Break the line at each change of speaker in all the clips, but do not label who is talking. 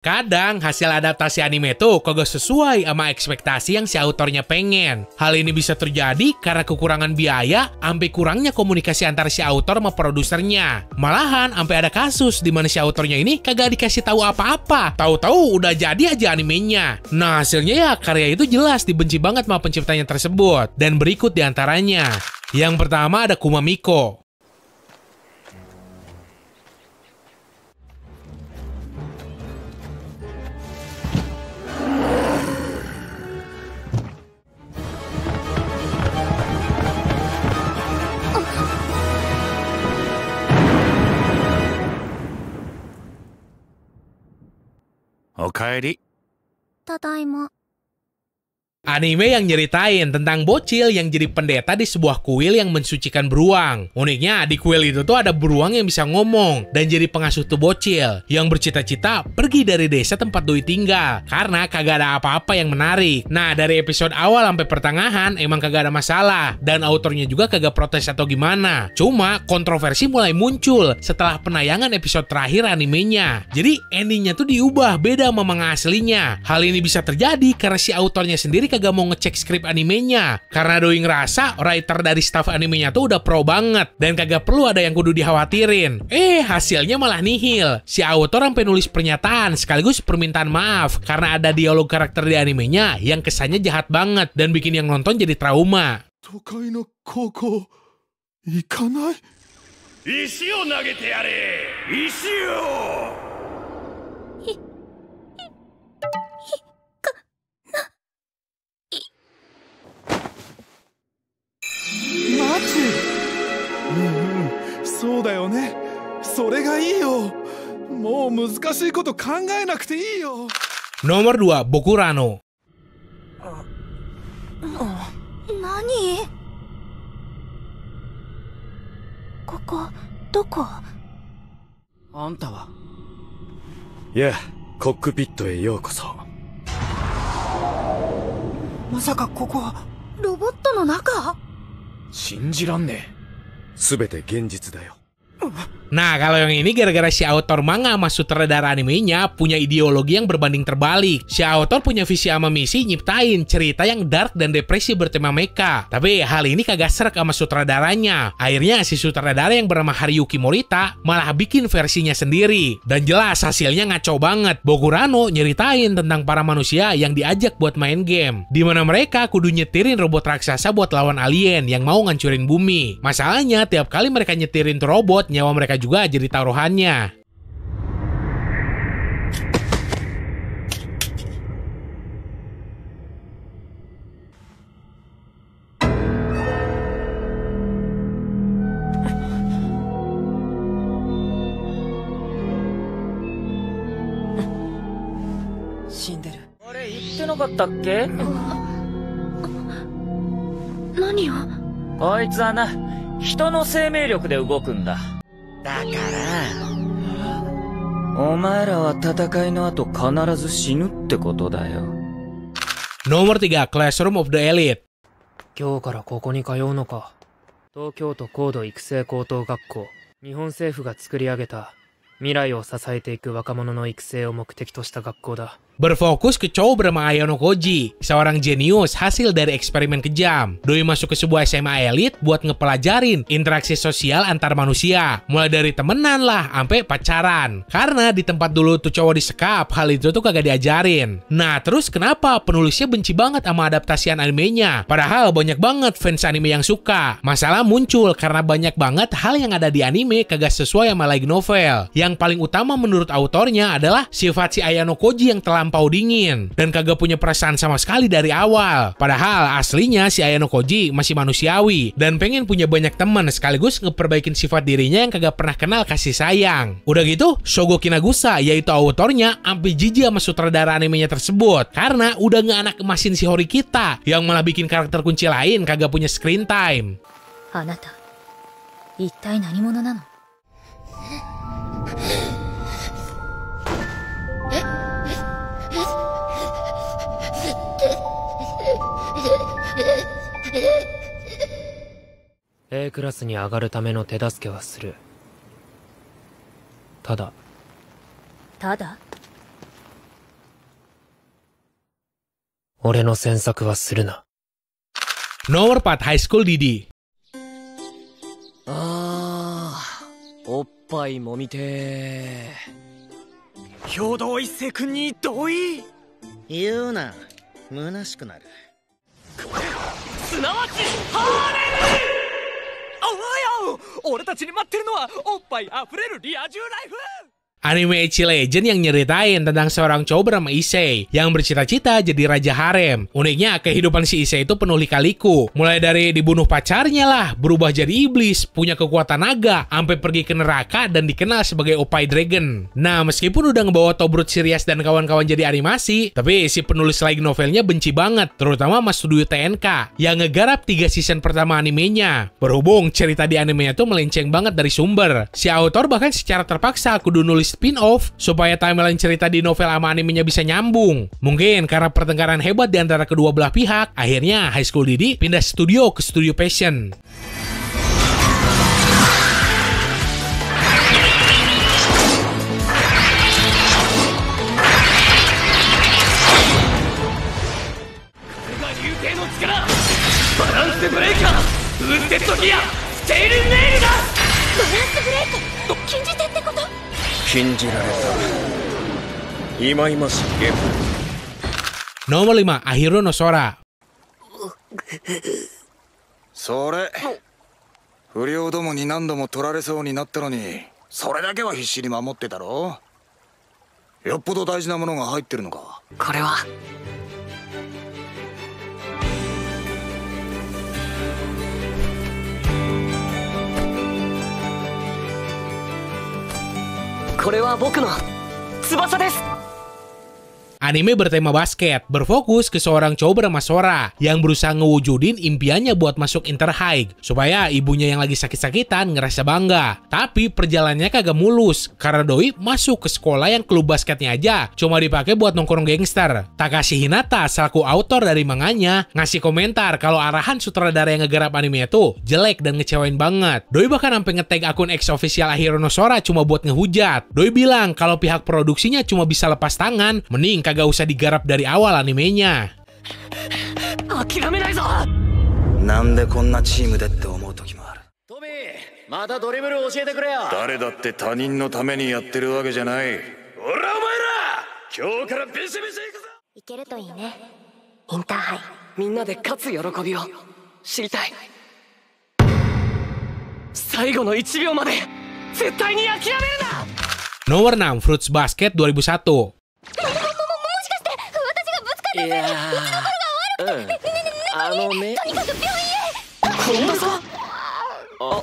Kadang hasil adaptasi anime tuh kagak sesuai sama ekspektasi yang si autornya pengen. Hal ini bisa terjadi karena kekurangan biaya sampai kurangnya komunikasi antara si autor sama produsernya. Malahan sampai ada kasus di mana si autornya ini kagak dikasih tahu apa-apa. Tahu-tahu udah jadi aja animenya. Nah, hasilnya ya karya itu jelas dibenci banget sama penciptanya tersebut. Dan berikut diantaranya. Yang pertama ada Kumamiko.
Okaeri.
ただいま。
Anime yang nyeritain tentang bocil yang jadi pendeta di sebuah kuil yang mensucikan beruang. Uniknya, di kuil itu tuh ada beruang yang bisa ngomong dan jadi pengasuh tuh bocil yang bercita-cita pergi dari desa tempat doi tinggal karena kagak ada apa-apa yang menarik. Nah, dari episode awal sampai pertengahan emang kagak ada masalah dan autornya juga kagak protes atau gimana. Cuma kontroversi mulai muncul setelah penayangan episode terakhir animenya. Jadi endingnya tuh diubah beda sama manga aslinya. Hal ini bisa terjadi karena si autornya sendiri kagak mau ngecek skrip animenya karena doi ngerasa writer dari staff animenya tuh udah pro banget dan kagak perlu ada yang kudu dikhawatirin. Hasilnya malah nihil. Si autor sampai nulis pernyataan sekaligus permintaan maaf karena ada dialog karakter di animenya yang kesannya jahat banget dan bikin yang nonton jadi trauma.
Tokai no koko ikanai?
Isi o nagete yare! Isi o!
Machi! そうだよね。それがいいよ。もう難しいこと考えなくていいよ。
Nomor 2, Bokurano.
何？ここどこ？
あんたは？
いや、コックピットへようこそ。
まさかここは
ロボットの中？
信じらんねえ。すべて現実だよ。
Nah, kalau yang ini gara-gara si autor manga sama sutradara animenya punya ideologi yang berbanding terbalik. Si autor punya visi sama misi nyiptain cerita yang dark dan depresi bertema mecha. Tapi hal ini kagak serak sama sutradaranya. Akhirnya si sutradara yang bernama Haruyuki Morita malah bikin versinya sendiri. Dan jelas hasilnya ngaco banget. Bokurano nyeritain tentang para manusia yang diajak buat main game, di mana mereka kudu nyetirin robot raksasa buat lawan alien yang mau ngancurin bumi. Masalahnya tiap kali mereka nyetirin tuh robot, nyawa mereka juga jadi taruhannya.
Nani?
こいつはな、人の生命力で動くんだ。だから、お前らは戦いの後必ず死ぬってことだよ。
Nomor 3, Classroom of the Elite.
今日からここに通うのか。東京都高度育成高等学校。日本政府が作り上げた未来を支えていく若者の育成を目的とした学校だ。
Berfokus ke cowok bernama Ayano Koji, seorang jenius hasil dari eksperimen kejam. Doi masuk ke sebuah SMA elit buat ngepelajarin interaksi sosial antar manusia. Mulai dari temenan lah, sampai pacaran. Karena di tempat dulu tuh cowok disekap, hal itu tuh kagak diajarin. Nah, terus kenapa penulisnya benci banget sama adaptasian animenya? Padahal banyak banget fans anime yang suka. Masalah muncul karena banyak banget hal yang ada di anime kagak sesuai sama light novel. Yang paling utama menurut autornya adalah sifat si Ayano Koji yang terlampau dingin dan kagak punya perasaan sama sekali dari awal. Padahal aslinya si Ayano Koji masih manusiawi dan pengen punya banyak teman sekaligus ngeperbaikin sifat dirinya yang kagak pernah kenal kasih sayang. Udah gitu, Shogo Kinagusa yaitu autornya ampe jijik sama sutradara animenya tersebut karena udah ngeanak emasin si Horikita yang malah bikin karakter kunci lain kagak punya screen time.
あなた、一体何者なの？
A クラスに上がるための手助けはする。ただ。
ただ？
俺の詮索はするな。
Nomor 4, High School DD.
おっぱいもみて兵道一世君に同意。
言うな、虚しくなる。
すなわちハーレム。おやお、俺たちに待ってるのはおっぱいあふれるリア充ライフ。
Anime Ecchi Legend yang nyeritain tentang seorang cowok bernama Issei yang bercita-cita jadi raja harem. Uniknya, kehidupan si Issei itu penuh lika-liku. Mulai dari dibunuh pacarnya lah, berubah jadi iblis, punya kekuatan naga, sampai pergi ke neraka dan dikenal sebagai Oppai Dragon. Nah, meskipun udah ngebawa Tobrut Sirius dan kawan-kawan jadi animasi, tapi si penulis light novelnya benci banget, terutama sama studio TNK yang ngegarap 3 season pertama animenya. Berhubung cerita di animenya tuh melenceng banget dari sumber, si author bahkan secara terpaksa kudu nulis spin-off supaya timeline cerita di novel sama animenya bisa nyambung. Mungkin karena pertengkaran hebat di antara kedua belah pihak, akhirnya High School DD pindah studio ke Studio Passion. Nomor 5, Ahiro no Sora.
それ不良どもに何度も取られそうになったのに、それだけは必死に守ってたろ。よっぽど大事なものが入ってるのか。
これは僕の翼です。
Anime bertema basket, berfokus ke seorang cowok bernama Sora yang berusaha ngewujudin impiannya buat masuk Interhigh supaya ibunya yang lagi sakit-sakitan ngerasa bangga. Tapi perjalanannya kagak mulus karena doi masuk ke sekolah yang klub basketnya aja cuma dipakai buat nongkrong gangster. Takashi Hinata selaku autor dari manganya ngasih komentar kalau arahan sutradara yang ngegarap animenya tuh jelek dan ngecewain banget. Doi bahkan sampai nge-tag akun X official Ahiro no Sora cuma buat ngehujat. Doi bilang kalau pihak produksinya cuma bisa lepas tangan, mending kagak usah digarap dari awal animenya.
諦めないぞ。
なんでこんなチームでって思う時もある。
トビー、またドリブル教えてくれよ。
誰だって他人のためにやってるわけじゃない。おらお前ら、今日からビシビシいくぞ。
いけるといいね。インターハイ。
みんなで勝つ喜びを知りたい。最後の1秒まで絶対に諦めるな。
Nomor 6, Fruits Basket 2001.
いやー、あのね、とにかく病院へ。今度さ。あ。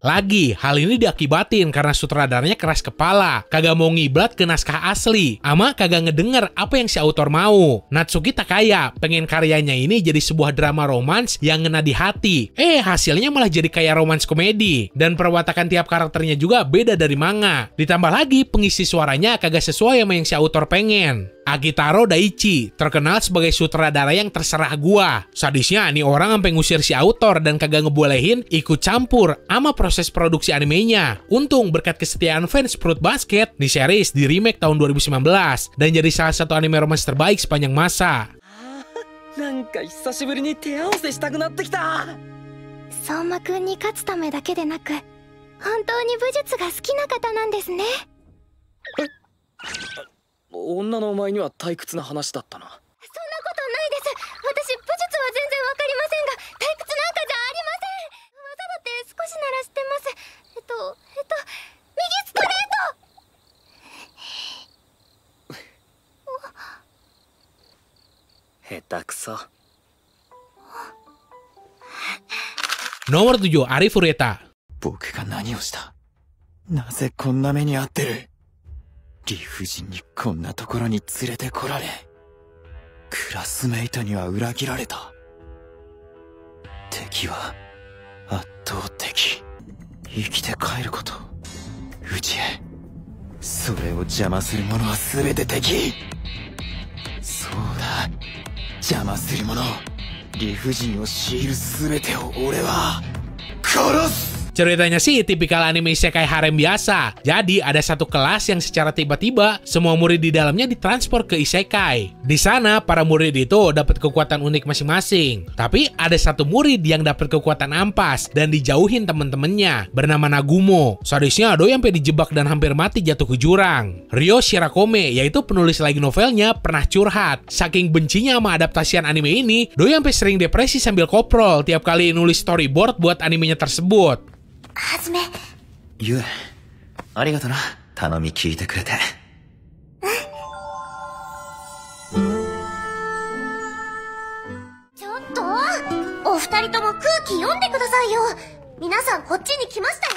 Lagi, hal ini diakibatin karena sutradaranya keras kepala, kagak mau ngiblat ke naskah asli, ama kagak ngedenger apa yang si autor mau. Natsuki Takaya pengen karyanya ini jadi sebuah drama romans yang ngena di hati. Hasilnya malah jadi kayak romans komedi. Dan perwatakan tiap karakternya juga beda dari manga. Ditambah lagi pengisi suaranya kagak sesuai sama yang si autor pengen. Akitaro Daichi terkenal sebagai sutradara yang terserah gua. Sadisnya nih orang sampai ngusir si autor dan kagak ngebolehin ikut campur ama proses produksi animenya. Untung berkat kesetiaan fans Fruits Basket, nih series di remake tahun 2019 dan jadi salah satu anime romance terbaik sepanjang masa.
なんか久しぶりに手合わせしたくなってきた。
相馬くんに勝つためだけでなく、本当に武術が好きな方なんですね。
女のお前には退屈な話だったな。そんな
ことないです。私武術は全然わかりませんが、退屈なんかじゃありません。技だって少しなら知ってます。右ストレート。
下手くそ。
Nomor 7, Ari Fureta.
僕が何をした？なぜこんな目に遭ってる？理不尽にこんなところに連れてこられ、クラスメイトには裏切られた。敵は圧倒的。生きて帰ること、うちへそれを邪魔する者は全て敵。そうだ、邪魔する者、理不尽を強いる全てを俺は殺す。
Ceritanya sih tipikal anime isekai harem biasa. Jadi ada satu kelas yang secara tiba-tiba semua murid di dalamnya ditransport ke isekai. Di sana para murid itu dapat kekuatan unik masing-masing. Tapi ada satu murid yang dapat kekuatan ampas dan dijauhin temen-temennya bernama Nagumo. Sadisnya doi sampai dijebak dan hampir mati jatuh ke jurang. Ryo Shirakome, yaitu penulis light novelnya, pernah curhat. Saking bencinya sama adaptasian anime ini, doi sampai sering depresi sambil koprol tiap kali nulis storyboard buat animenya tersebut.
はじめ。
ゆえ、ありがとな。頼み聞いてくれて。
ちょっと、お二人とも空気読んでくださいよ。皆さんこっちに来ました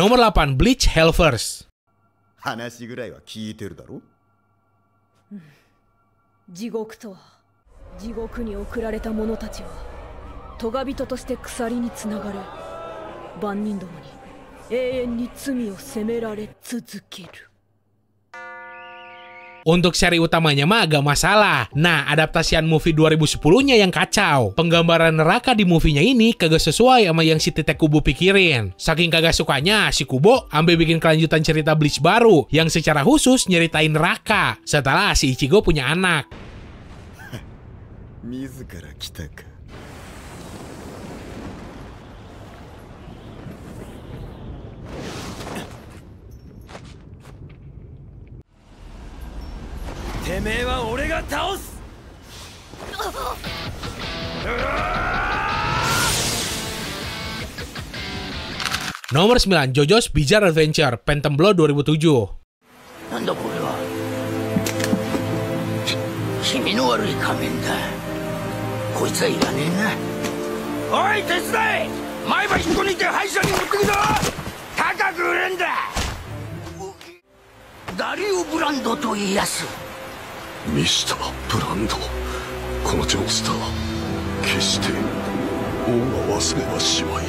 よ。
Nomor 8, Bleach Hellverse.
話ぐらいは聞いてるだろ。
地獄とは、地獄に送られた者たちはトガ人として鎖につながれ、万人どもに永遠に罪を責められ続ける。
Untuk seri utamanya mah agak masalah. Nah, adaptasian movie 2010-nya yang kacau. Penggambaran neraka di movie-nya ini kagak sesuai sama yang si Tite Kubo pikirin. Saking kagak sukanya, si Kubo ambil bikin kelanjutan cerita Bleach baru yang secara khusus nyeritain neraka setelah si Ichigo punya anak.
自ら来たか。
てめえは俺が倒す。
Nomor 9, JoJo's Bizarre Adventure, Phantom Blood 2007.
なんだこれは。気味の悪い仮面だ。こいつはいらねえな。おい、手伝え。前歯引っこ抜いて歯医者に持ってくぞ。高く売れんだ。ダリオブランドと言いやす。
ミスターブランド、このジョースター決して王が忘れはしまい。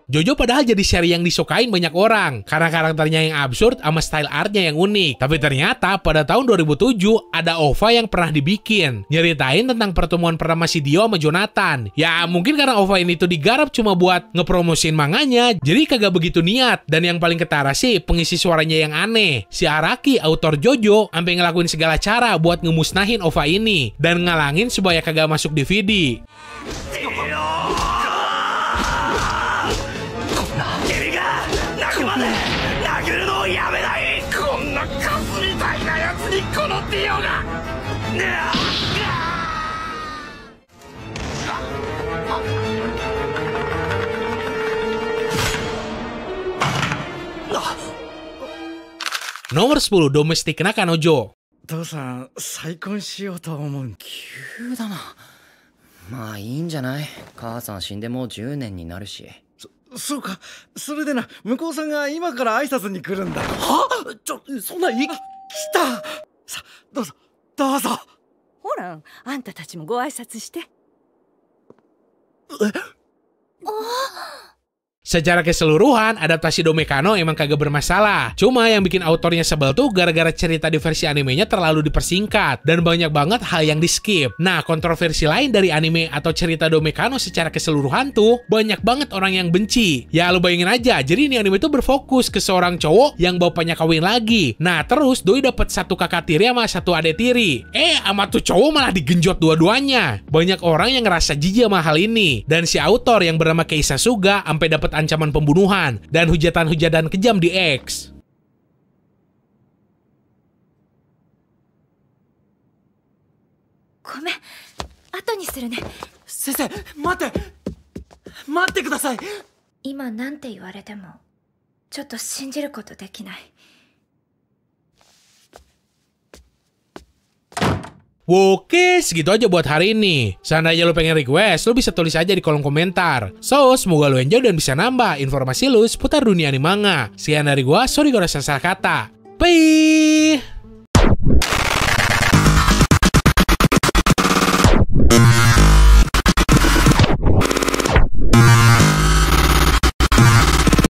JoJo padahal jadi seri yang disukain banyak orang karena karakternya yang absurd sama style artnya yang unik. Tapi ternyata pada tahun 2007 ada OVA yang pernah dibikin nyeritain tentang pertemuan pertama si Dio sama Jonathan. Ya mungkin karena OVA ini tuh digarap cuma buat ngepromosin manganya, jadi kagak begitu niat. Dan yang paling ketara sih pengisi suaranya yang aneh. Si Araki, autor JoJo, sampai ngelakuin segala cara buat ngemusnahin OVA ini dan ngalangin supaya kagak masuk DVD.
殴るのをやめない。こんなカスみたいなやつにこのディオが。
Nomor 10, Domestic Nakanojo.
父さん、再婚しようと思う。
急だな。まあいいんじゃない。母さん死んでもう10年になるし。
そうか。それでな、向こうさんが今から挨拶に来るんだ。は？そんな来た。さ、どうぞ、どうぞ。
ほら、あんたたちもご挨拶して。
Secara keseluruhan, adaptasi Domekano emang kagak bermasalah. Cuma yang bikin autornya sebel tuh gara-gara cerita di versi animenya terlalu dipersingkat dan banyak banget hal yang di-skip. Nah, kontroversi lain dari anime atau cerita Domekano secara keseluruhan tuh banyak banget orang yang benci. Ya lu bayangin aja, jadi ini anime tuh berfokus ke seorang cowok yang bapaknya kawin lagi. Nah, terus doi dapat satu kakak tiri sama satu adik tiri. Sama tuh cowok malah digenjot dua-duanya. Banyak orang yang ngerasa jijik sama hal ini. Dan si autor yang bernama Kei Sasuga sampai dapat ancaman pembunuhan dan hujatan-hujatan kejam di X.
Gomen, 後にするね。
先生、待ってください。
今なんて言われてもちょっと信じることできない。
Oke, segitu aja buat hari ini. Seandainya lo pengen request, lo bisa tulis aja di kolom komentar. So, semoga lo enjoy dan bisa nambah informasi lo seputar dunia anime manga. Sekian dari gua, sorry kalau salah kata. Bye!